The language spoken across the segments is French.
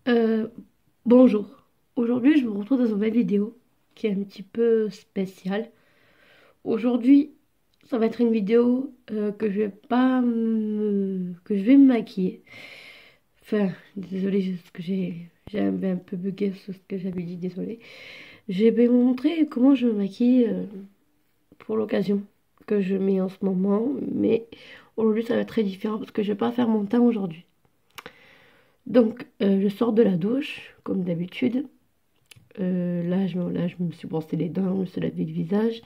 Euh, Bonjour. Aujourd'hui, je me retrouve dans une nouvelle vidéo qui est un petit peu spéciale. Aujourd'hui, ça va être une vidéo que je vais me maquiller. Enfin, désolée, parce que j'ai un peu bugué sur ce que j'avais dit, désolée. Je vais vous montrer comment je me maquille pour l'occasion que je mets en ce moment, mais aujourd'hui, ça va être très différent parce que je vais pas faire mon teint aujourd'hui. Donc, je sors de la douche, comme d'habitude. Là, je me suis brossé les dents, je me suis lavé le visage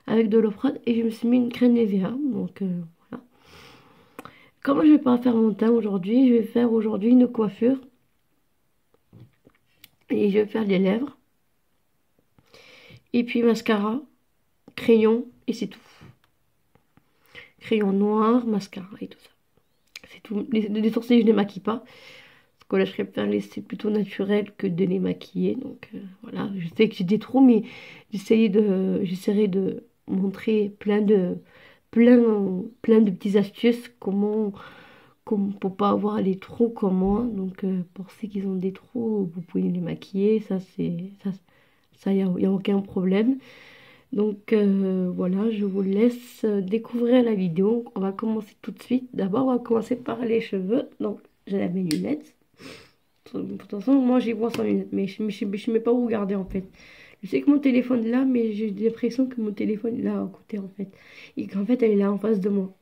avec de l'eau froide et je me suis mis une crème Nivea. Donc voilà. Comme je vais pas faire mon teint aujourd'hui, je vais faire aujourd'hui une coiffure et je vais faire les lèvres et puis mascara, crayon et c'est tout. Crayon noir, mascara et tout ça. C'est tout. Les sourcils, je ne les maquille pas. Parce que là, je préfère laisser plutôt naturel que de les maquiller. Donc voilà, je sais que j'ai des trous, mais j'essaierai de montrer plein de petites astuces pour pas avoir les trous comme moi. Donc pour ceux qui ont des trous, vous pouvez les maquiller. Ça y a aucun problème. Donc voilà, je vous laisse découvrir la vidéo. On va commencer tout de suite. D'abord, on va commencer par les cheveux. Donc j'ai mes lunettes. De toute façon, moi j'y vois sans lunettes, mais je ne sais pas où regarder en fait. Je sais que mon téléphone est là, mais j'ai l'impression que mon téléphone est là à côté en fait. Et qu'en fait, elle est là en face de moi.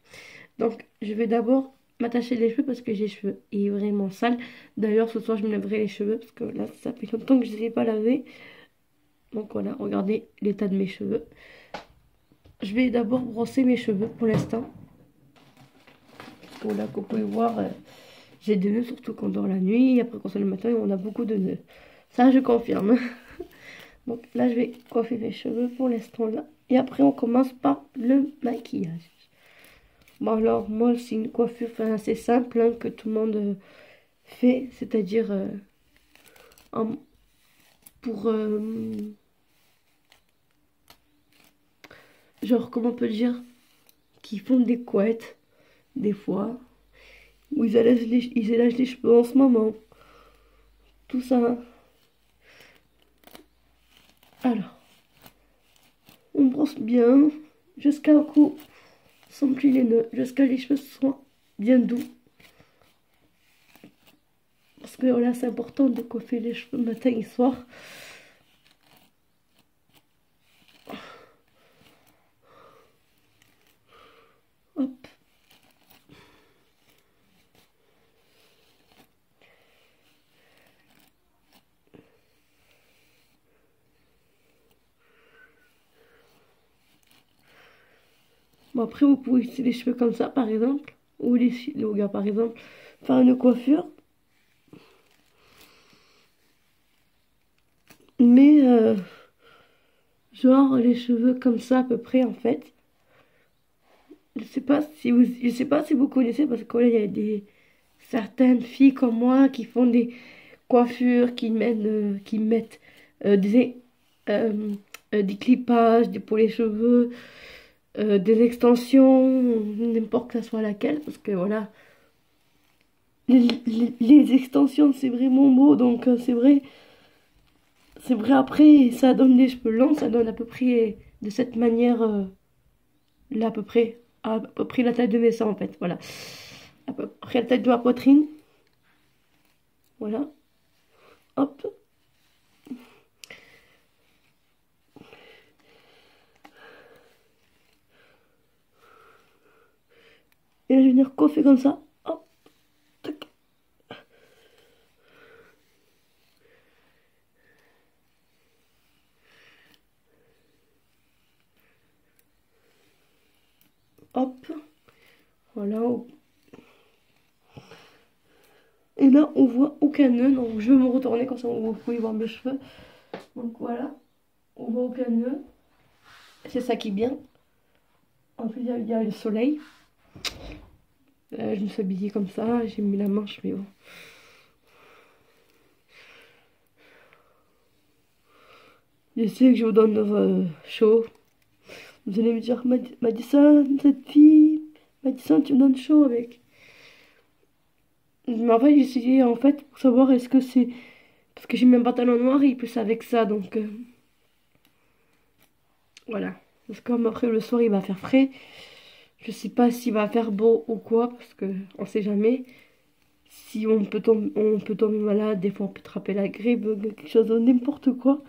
Donc, je vais d'abord m'attacher les cheveux parce que j'ai les cheveux et vraiment sales. D'ailleurs, ce soir, je me laverai les cheveux parce que là, ça fait longtemps que je ne les ai pas lavés. Donc voilà, regardez l'état de mes cheveux. Je vais d'abord brosser mes cheveux pour l'instant. Voilà, comme vous pouvez voir, j'ai des nœuds surtout quand on dort la nuit. Après, quand on est le matin, on a beaucoup de nœuds. Ça, je confirme. Donc là, je vais coiffer mes cheveux pour l'instant là. Et après, on commence par le maquillage. Bon, alors, moi, c'est une coiffure assez simple hein, que tout le monde fait. C'est-à-dire, en- pour... genre, comment on peut dire? Qui font des couettes, des fois. Ou ils élagent les cheveux en ce moment. Tout ça. Alors, on brosse bien jusqu'à un coup. Sans plus les nœuds. Jusqu'à les cheveux soient bien doux. Parce que voilà, c'est important de coiffer les cheveux matin et soir. Hop. Bon, après, vous pouvez utiliser les cheveux comme ça, par exemple. Ou les gars, par exemple, faire une coiffure. Mais, genre, les cheveux comme ça, à peu près, en fait. Je sais pas si vous connaissez, parce que là, il y a certaines filles comme moi qui font des coiffures, qui mettent des, euh, des clippages pour les cheveux, des extensions, n'importe que ça soit laquelle, parce que voilà, les extensions, c'est vraiment beau, donc c'est vrai, après, ça donne des cheveux longs, ça donne à peu près de cette manière, là, à peu près la taille de mes seins, en fait, voilà. À peu près la taille de ma poitrine, voilà, hop. Et là, je vais venir coiffer comme ça, hop, tac, hop, voilà. Et là, on voit aucun nœud, donc je vais me retourner comme ça, vous pouvez voir mes cheveux. Donc voilà, on voit aucun nœud, c'est ça qui est bien. En plus, il y a le soleil. Je me suis habillée comme ça, j'ai mis la manche, mais bon. Je sais que je vous donne chaud. Vous allez me dire, Madison, cette fille, Madison, tu me donnes chaud avec. Mais en fait, j'ai essayé en fait pour savoir est-ce que c'est... Parce que j'ai mis un pantalon noir et il pousse avec ça, donc voilà. Parce que comme après le soir il va faire frais, je sais pas s'il va faire beau ou quoi, parce que on sait jamais. Si on peut tomber malade, des fois on peut attraper la grippe, quelque chose, n'importe quoi.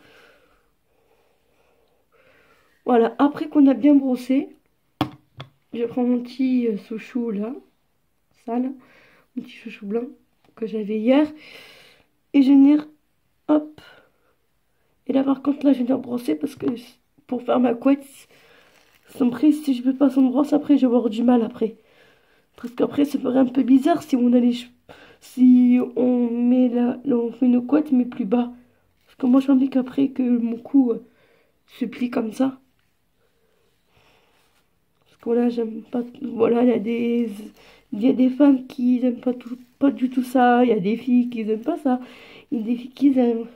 Voilà, après qu'on a bien brossé, je prends mon petit chouchou là, ça là, mon petit chouchou blanc que j'avais hier, et je vais venir, hop. Et là par contre là je vais venir brosser parce que pour faire ma couette, sans prise, si je peux pas sans brosse, après je vais avoir du mal après. Parce qu'après ça ferait un peu bizarre si on a les si on met on fait nos couettes mais plus bas. Parce que moi j'ai envie qu'après que mon cou se plie comme ça. Parce que voilà, j'aime pas. Voilà, il y a des femmes qui n'aiment pas pas du tout ça. Il y a des filles qui n'aiment pas ça. Il y a des filles qui aiment.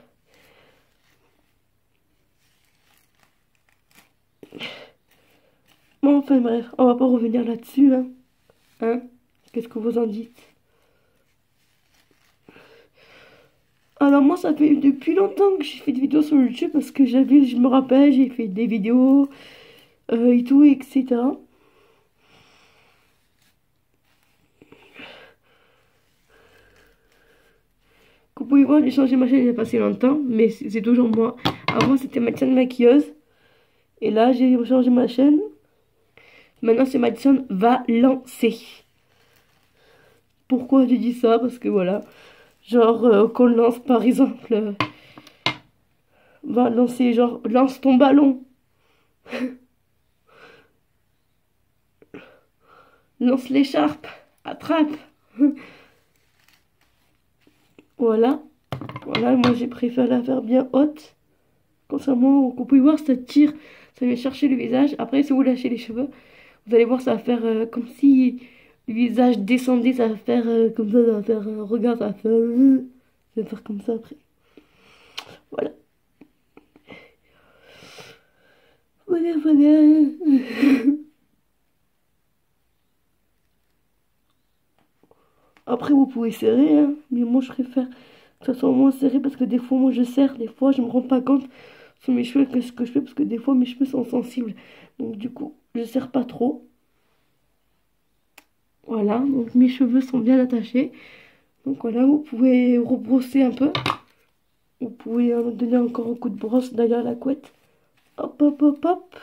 Bon, enfin bref, on va pas revenir là-dessus, hein. Hein? Qu'est-ce que vous en dites? Alors moi, ça fait depuis longtemps que j'ai fait des vidéos sur YouTube parce que je me rappelle, j'ai fait des vidéos et tout, etc. Vous pouvez voir, j'ai changé ma chaîne il y a pas si longtemps, mais c'est toujours moi. Avant, c'était ma chaîne maquilleuse. Et là, j'ai changé ma chaîne. Maintenant, c'est ma chaîne va lancer. Pourquoi j'ai dit ça? Parce que voilà, genre, qu'on lance par exemple, va lancer, genre, lance ton ballon. Lance l'écharpe. Attrape. Voilà. Voilà, moi j'ai préféré la faire bien haute. Contrairement, vous pouvez voir, ça tire, ça vient chercher le visage. Après, si vous lâchez les cheveux, vous allez voir, ça va faire comme si le visage descendait, ça va faire comme ça va faire, regarde, ça va faire comme ça après. Voilà. Voilà, voilà. Après, vous pouvez serrer, hein, mais moi je préfère que ça soit moins serré parce que des fois, moi je serre, des fois je me rends pas compte sur mes cheveux que ce que je fais parce que des fois mes cheveux sont sensibles. Donc, du coup, je serre pas trop. Voilà, donc mes cheveux sont bien attachés. Donc voilà, vous pouvez rebrosser un peu. Vous pouvez donner encore un coup de brosse derrière la couette. Hop, hop, hop, hop.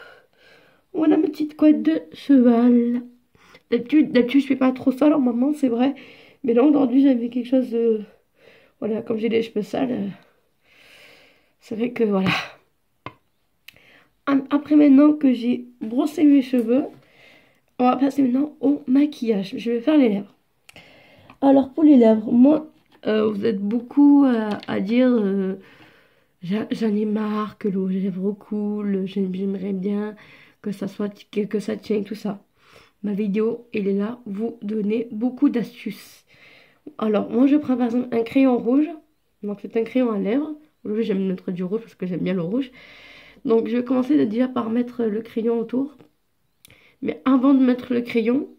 Voilà ma petite couette de cheval. D'habitude, je fais pas trop ça normalement, c'est vrai. Mais là, aujourd'hui, j'avais quelque chose de... Voilà, comme j'ai les cheveux sales, c'est vrai que voilà. Après, maintenant que j'ai brossé mes cheveux, on va passer maintenant au maquillage. Je vais faire les lèvres. Alors, pour les lèvres, moi, vous êtes beaucoup à dire... j'en ai marre que le rouge à lèvres coule, j'aimerais bien que ça soit que ça tienne tout ça. Ma vidéo, elle est là, vous donner beaucoup d'astuces. Alors, moi je prends par exemple un crayon rouge, donc c'est un crayon à lèvres. Aujourd'hui j'aime mettre du rouge parce que j'aime bien le rouge. Donc je vais commencer déjà par mettre le crayon autour. Mais avant de mettre le crayon,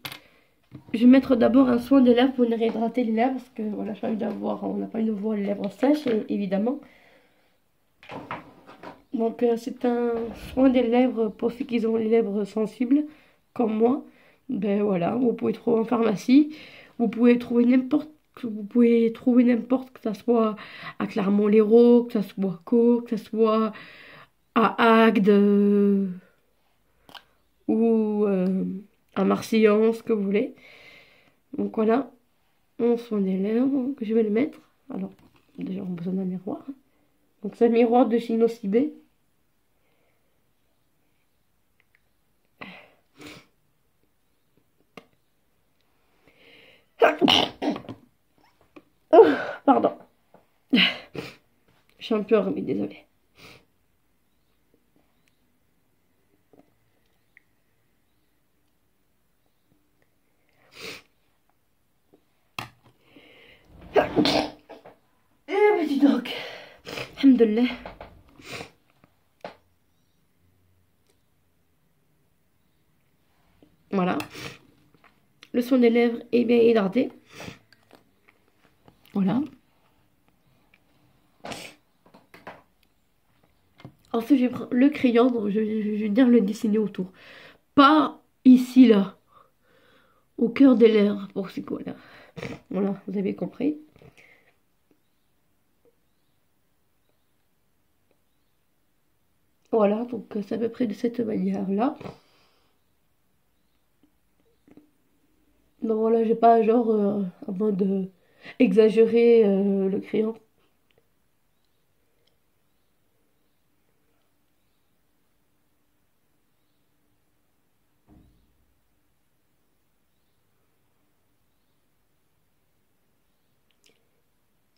je vais mettre d'abord un soin des lèvres pour venir hydrater les lèvres. Parce que voilà, j'ai pas envie d'avoir, on n'a pas envie de voir les lèvres sèches évidemment. Donc c'est un soin des lèvres pour ceux qui ont les lèvres sensibles, comme moi. Ben voilà, vous pouvez trouver en pharmacie. Vous pouvez trouver n'importe que ça soit à Clermont-Lérault, que ça soit à Caux, que ça soit à Agde ou à Marseillan, ce que vous voulez. Donc voilà, mon soin des lèvres que je vais le mettre. Alors, déjà on a besoin d'un miroir. Donc c'est un miroir de chez Nocibé. Oh, pardon. Je suis un peu remis, désolée. Eh, dis donc. Alhamdoulilah. Voilà. Le soin des lèvres est bien hydraté. Voilà. Ensuite, je vais prendre le crayon, donc je vais venir le dessiner autour. Pas ici, là, au cœur des lèvres, pour ces quoi-là. Voilà, vous avez compris. Voilà, donc c'est à peu près de cette manière-là. Donc voilà, j'ai pas genre en mode exagérer le crayon.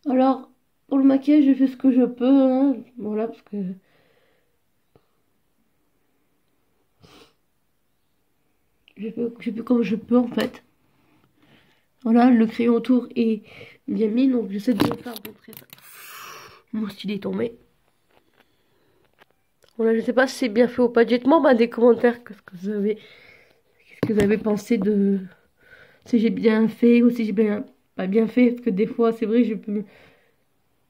Alors, pour le maquillage, je fais ce que je peux, hein. Voilà, parce que je fais comme je peux en fait. Voilà, le crayon autour est bien mis, donc j'essaie de le faire montrer ça. Mon style est tombé. Voilà, je sais pas si c'est bien fait ou pas. Dites-moi dans des commentaires qu'est-ce que vous avez pensé de si j'ai bien fait ou si j'ai bien pas bien fait. Parce que des fois, c'est vrai,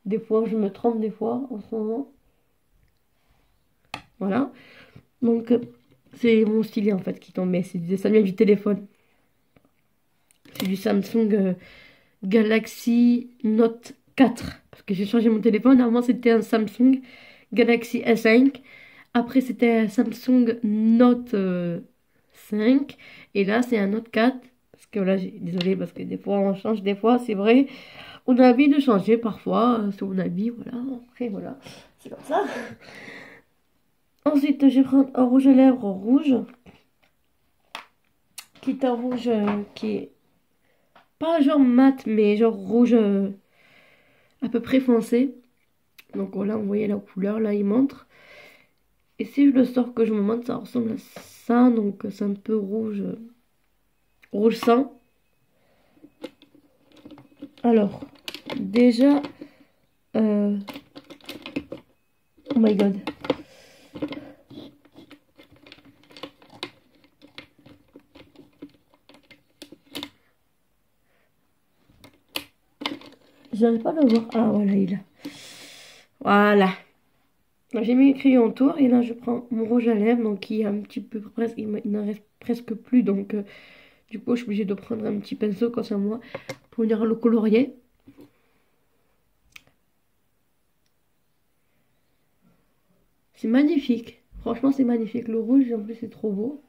des fois, je me trompe des fois en ce moment. Voilà. Donc, c'est mon stylet en fait qui tombait. Ça vient du téléphone. C'est du Samsung Galaxy Note 4. Parce que j'ai changé mon téléphone. Avant, c'était un Samsung Galaxy S5. Après, c'était un Samsung Note 5. Et là, c'est un Note 4. Parce que là, désolé, parce que des fois, on change. Des fois, c'est vrai. On a envie de changer parfois. C'est mon avis. Voilà. Après, voilà. C'est comme ça. Ensuite, je vais prendre un rouge à lèvres rouge. Qui est un rouge qui est pas genre mat, mais genre rouge à peu près foncé. Donc voilà, vous voyez la couleur, là, il montre. Et si je le sors que je me montre, ça ressemble à ça. Donc c'est un peu rouge, rouge sang. Alors, déjà... oh my god. J'arrive pas à le voir. Ah, voilà, il est là. Voilà. J'ai mis le crayon autour et là je prends mon rouge à lèvres donc qui est un petit peu presque, il n'en reste presque plus donc du coup je suis obligée de prendre un petit pinceau comme ça moi pour venir le colorier. C'est magnifique, franchement c'est magnifique, le rouge en plus c'est trop beau.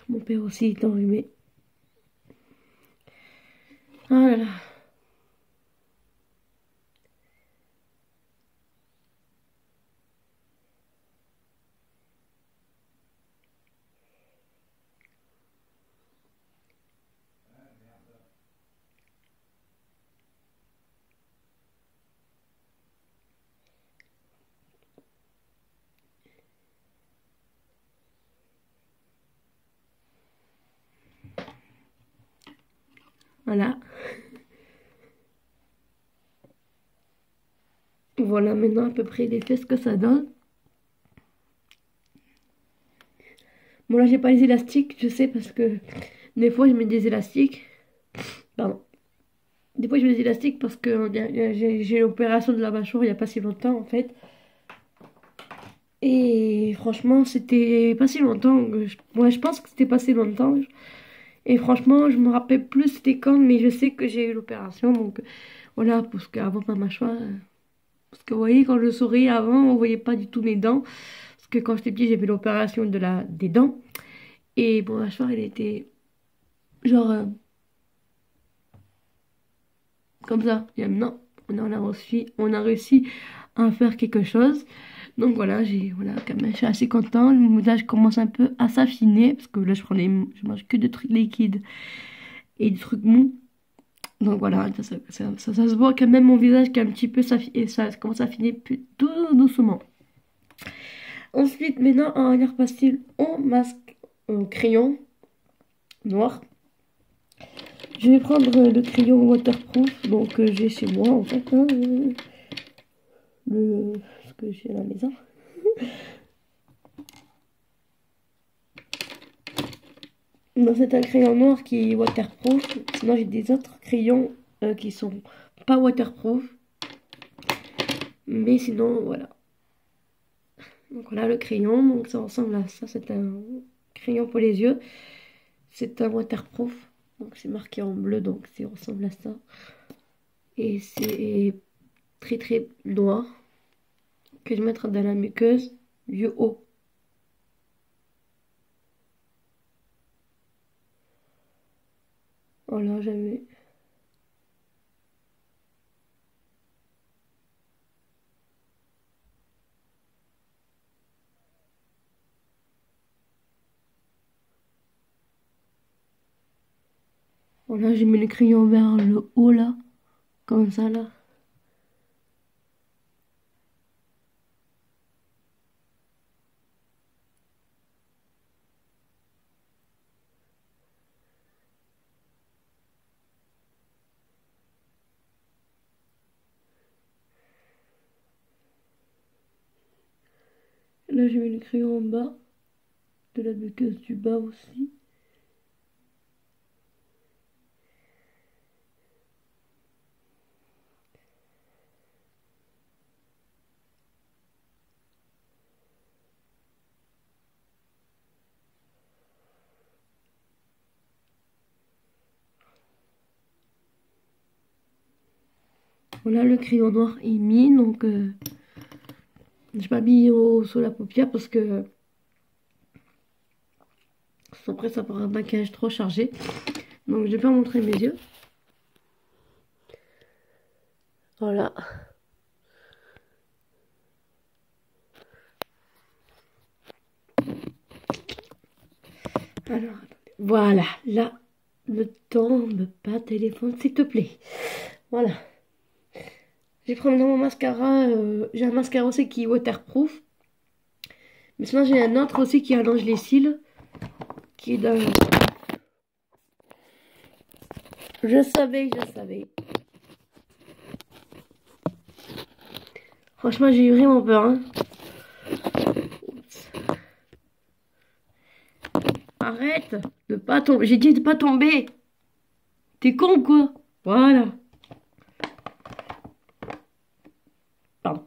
Mon père aussi est enrhumé. Ah là là. Voilà. Voilà maintenant à peu près l'effet ce que ça donne. Bon là j'ai pas les élastiques, je sais parce que des fois je mets des élastiques. Pardon. Des fois je mets des élastiques parce que j'ai l'opération de la mâchoire il y a pas si longtemps en fait. Et franchement c'était pas si longtemps. Moi je pense que c'était pas si longtemps. Et franchement je me rappelle plus c'était quand mais je sais que j'ai eu l'opération. Donc voilà parce qu'avant ma mâchoire... Parce que vous voyez quand je souris avant on voyait pas du tout mes dents. Parce que quand j'étais petite j'ai fait l'opération des dents. Et bon, la mâchoire, elle était genre comme ça. Et maintenant, on a réussi à faire quelque chose. Donc voilà, voilà, quand même, je suis assez contente. Le visage commence un peu à s'affiner. Parce que là, je mange que des trucs liquides et des trucs mous. Donc voilà, ça se voit quand même mon visage qui est un petit peu et ça commence à affiner tout doucement. Ensuite, maintenant, un air pastel au masque au crayon noir. Je vais prendre le crayon waterproof, donc j'ai chez moi en fait, hein, ce que j'ai à la maison. Donc c'est un crayon noir qui est waterproof, sinon j'ai des autres crayons qui sont pas waterproof, mais sinon voilà. Donc voilà le crayon, donc ça ressemble à ça, c'est un crayon pour les yeux, c'est un waterproof, donc c'est marqué en bleu, donc ça ressemble à ça. Et c'est très très noir, que je vais mettre dans la muqueuse du haut. Voilà, j'avais... Voilà, j'ai mis le crayon vers le haut là, comme ça là. Là, j'ai mis le crayon en bas, de la muqueuse du bas aussi. Voilà, le crayon noir est mis, donc j'ai pas mis sur la paupière parce que après ça fera un maquillage trop chargé. Donc je vais pas montrer mes yeux. Voilà. Alors, attendez. Voilà, là, ne tombe pas téléphone, s'il te plaît. Voilà. Je vais prendre mon mascara. J'ai un mascara aussi qui est waterproof. Mais sinon, j'ai un autre aussi qui allonge les cils. Qui est dans... Je savais. Franchement, j'ai eu vraiment peur, hein. Oups. Arrête de pas tomber. J'ai dit de pas tomber. T'es con, quoi. Voilà. Pardon.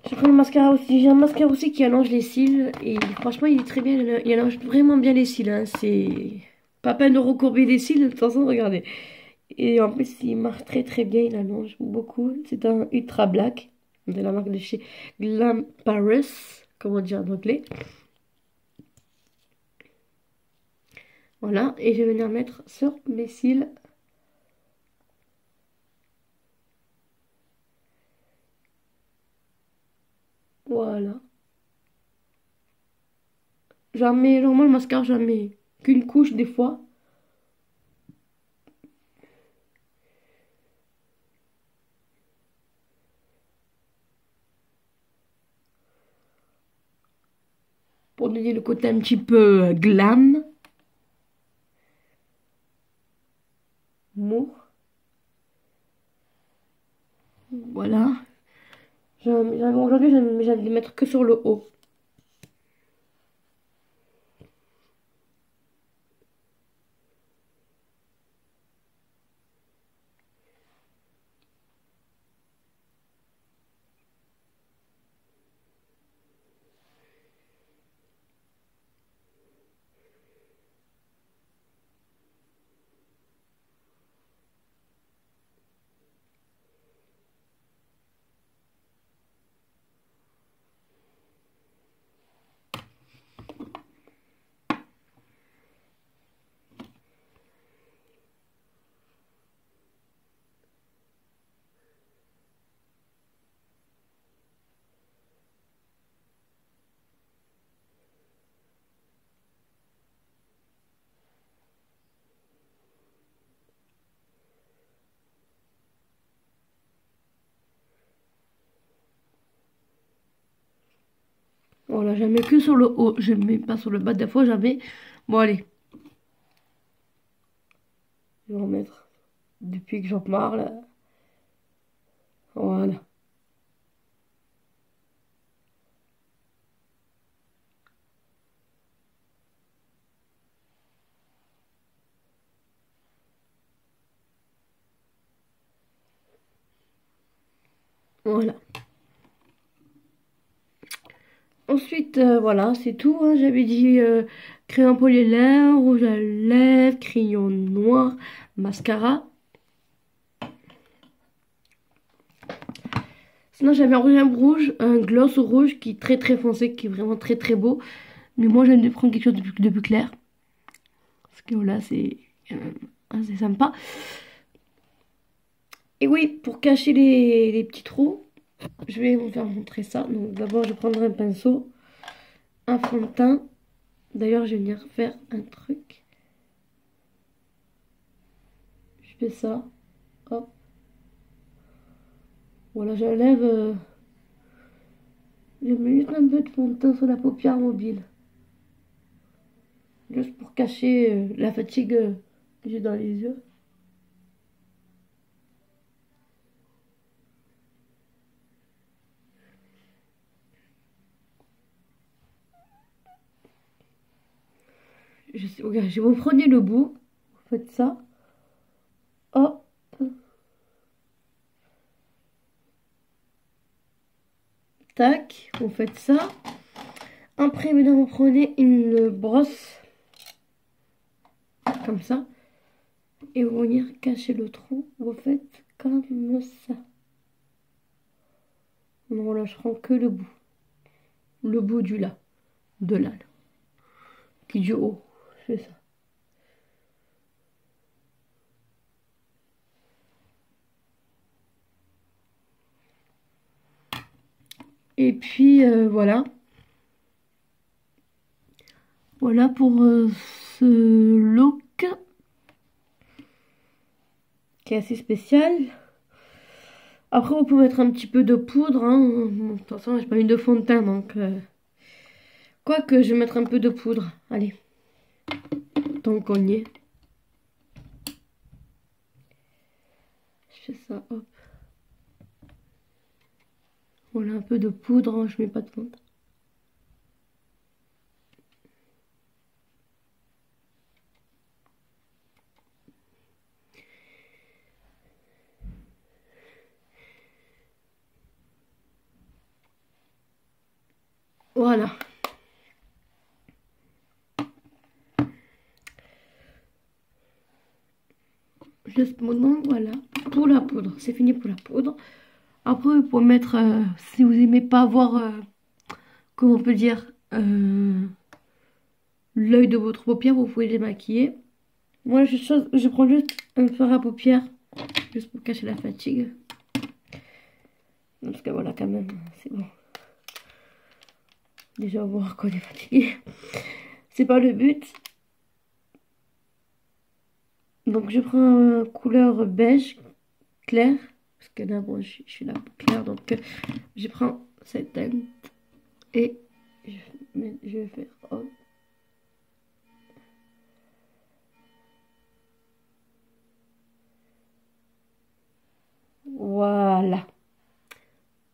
Je prends le mascara aussi. J'ai un mascara aussi qui allonge les cils. Et franchement, il est très bien. Il allonge vraiment bien les cils, hein. C'est pas peine de recourber les cils. De toute façon, regardez. Et en plus, il marche très très bien. Il allonge beaucoup. C'est un Ultra Black. De la marque de chez Glam Paris. Comment dire en anglais. Voilà. Et je vais venir mettre sur mes cils. Voilà. Jamais, normalement, le mascara, jamais qu'une couche des fois. Pour donner le côté un petit peu glam. Mou. Voilà. Aujourd'hui, j'allais les mettre que sur le haut. Voilà, je mets que sur le haut. Je ne mets pas sur le bas des fois, jamais. Bon, allez. Je vais en mettre depuis que j'en parle. Voilà. Voilà. Ensuite, voilà, c'est tout, hein. J'avais dit crayon pour les lèvres, rouge à lèvres, crayon noir, mascara. Sinon, j'avais un rouge à lèvres rouge, un gloss rouge qui est très très foncé, qui est vraiment très très beau. Mais moi, j'aime bien prendre quelque chose de plus clair. Parce que voilà, c'est assez sympa. Et oui, pour cacher les petits trous, je vais vous faire montrer ça. Donc d'abord, je prendrai un pinceau, un fond de teint. D'ailleurs, je vais venir faire un truc. Je fais ça. Hop. Voilà, j'enlève. Je mets juste un peu de fond de teint sur la paupière mobile. Juste pour cacher la fatigue que j'ai dans les yeux. Regarde, je vais vous prenez le bout. Vous faites ça. Hop. Tac. Vous faites ça. Après, maintenant, vous prenez une brosse. Comme ça. Et vous venir cacher le trou. Vous faites comme ça. Non, là, je prends que le bout. Le bout du là. De là. Qui est du haut. Je fais ça. Et puis, voilà. Voilà pour ce look. Qui est assez spécial. Après, vous pouvez mettre un petit peu de poudre. Hein. Bon, de toute façon, j'ai pas mis de fond de teint, donc... Quoique, je vais mettre un peu de poudre. Allez. Tant qu'on y est. Je fais ça, hop. Voilà, un peu de poudre. Hein. Je mets pas de fond de teint. Voilà. Juste maintenant, voilà. Pour la poudre. C'est fini pour la poudre. Après, vous pouvez mettre... si vous aimez pas avoir... comment on peut dire... l'œil de votre paupière, vous pouvez les maquiller. Moi, je prends juste un fard à paupières. Juste pour cacher la fatigue. Parce que voilà, quand même, c'est bon. Déjà, voir qu'on est fatigué. C'est pas le but. Donc, je prends couleur beige clair. Parce que là, bon, je suis là pour clair. Donc, je prends cette teinte. Et je vais faire... hop. Voilà.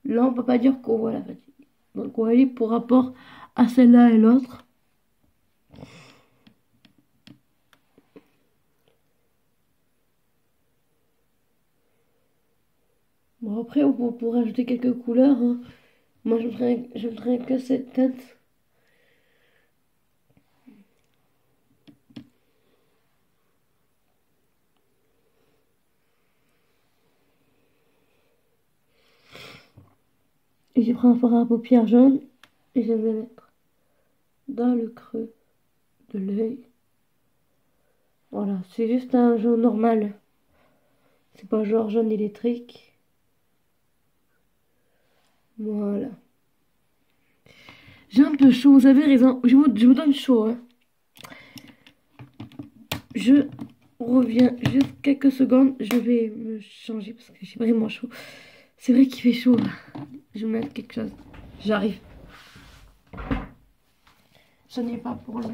Là, on peut pas dire qu'on voit la fatigue. Donc, on va aller pour rapport à celle-là et l'autre. Bon, après, on pourrait ajouter quelques couleurs. Hein. Moi, je voudrais que cette teinte. Et je prends un fard à paupières jaune. Et je vais le mettre dans le creux de l'œil. Voilà, c'est juste un jaune normal. C'est pas genre jaune électrique. Voilà. J'ai un peu chaud, vous avez raison. Je vous donne chaud. Hein. Je reviens juste quelques secondes. Je vais me changer parce que j'ai vraiment chaud. C'est vrai qu'il fait chaud. Je vais mettre quelque chose. J'arrive. J'en ai pas pour le...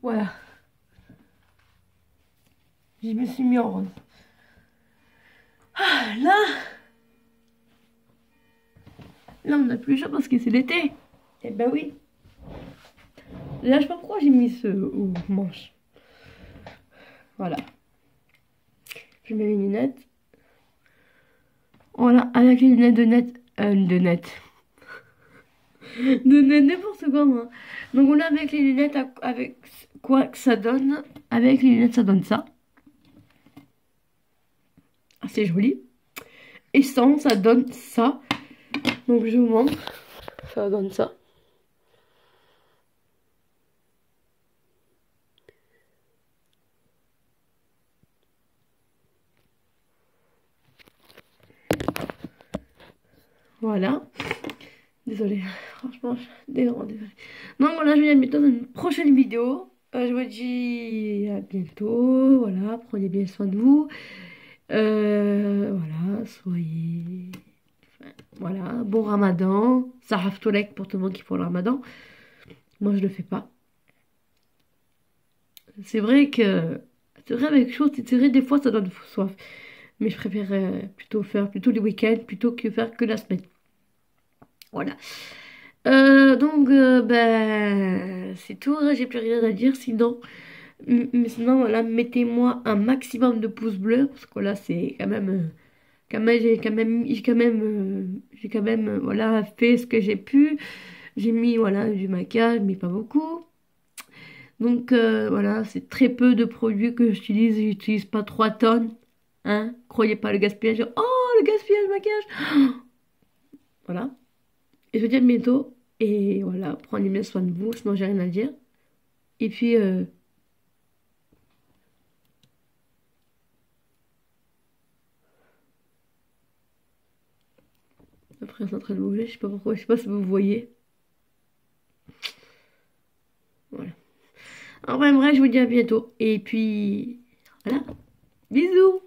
Voilà. Je me suis mis en rose. Ah, là on n'a plus chaud parce que c'est l'été. Eh ben oui. Là, je sais pas pourquoi j'ai mis ce manche. Voilà. Je mets mes lunettes. Voilà, avec les lunettes n'importe quoi moi. Donc on a avec les lunettes, avec quoi que ça donne. Avec les lunettes, ça donne ça. Assez joli. Et sans, ça donne ça. Donc je vous montre. Ça donne ça. Voilà. Désolée, franchement, désolée. Donc voilà, je vous dis à bientôt dans une prochaine vidéo. Je vous dis à bientôt. Voilà, prenez bien soin de vous. Voilà, soyez... Enfin, voilà, bon ramadan. Saraf Tolek pour tout le monde qui fait le ramadan. Moi, je le fais pas. C'est vrai que... C'est vrai avec chose, c'est vrai des fois ça donne soif. Mais je préfère plutôt faire plutôt les week-ends plutôt que faire que la semaine. Voilà. Donc, ben, c'est tout, hein, j'ai plus rien à dire. Sinon, voilà, mettez-moi un maximum de pouces bleus. Parce que là, c'est j'ai quand même, voilà, fait ce que j'ai pu. J'ai mis, voilà, du maquillage, mais pas beaucoup. Donc, voilà, c'est très peu de produits que j'utilise. J'utilise pas 3 tonnes. Hein, croyez pas le gaspillage. Oh, le gaspillage maquillage. Voilà. Et je vous dis à bientôt. Et voilà, prenez bien soin de vous, sinon j'ai rien à dire. Et puis, après c'est en train de bouger, je sais pas pourquoi, je sais pas si vous voyez. Voilà. Enfin bref, je vous dis à bientôt. Et puis, voilà. Bisous!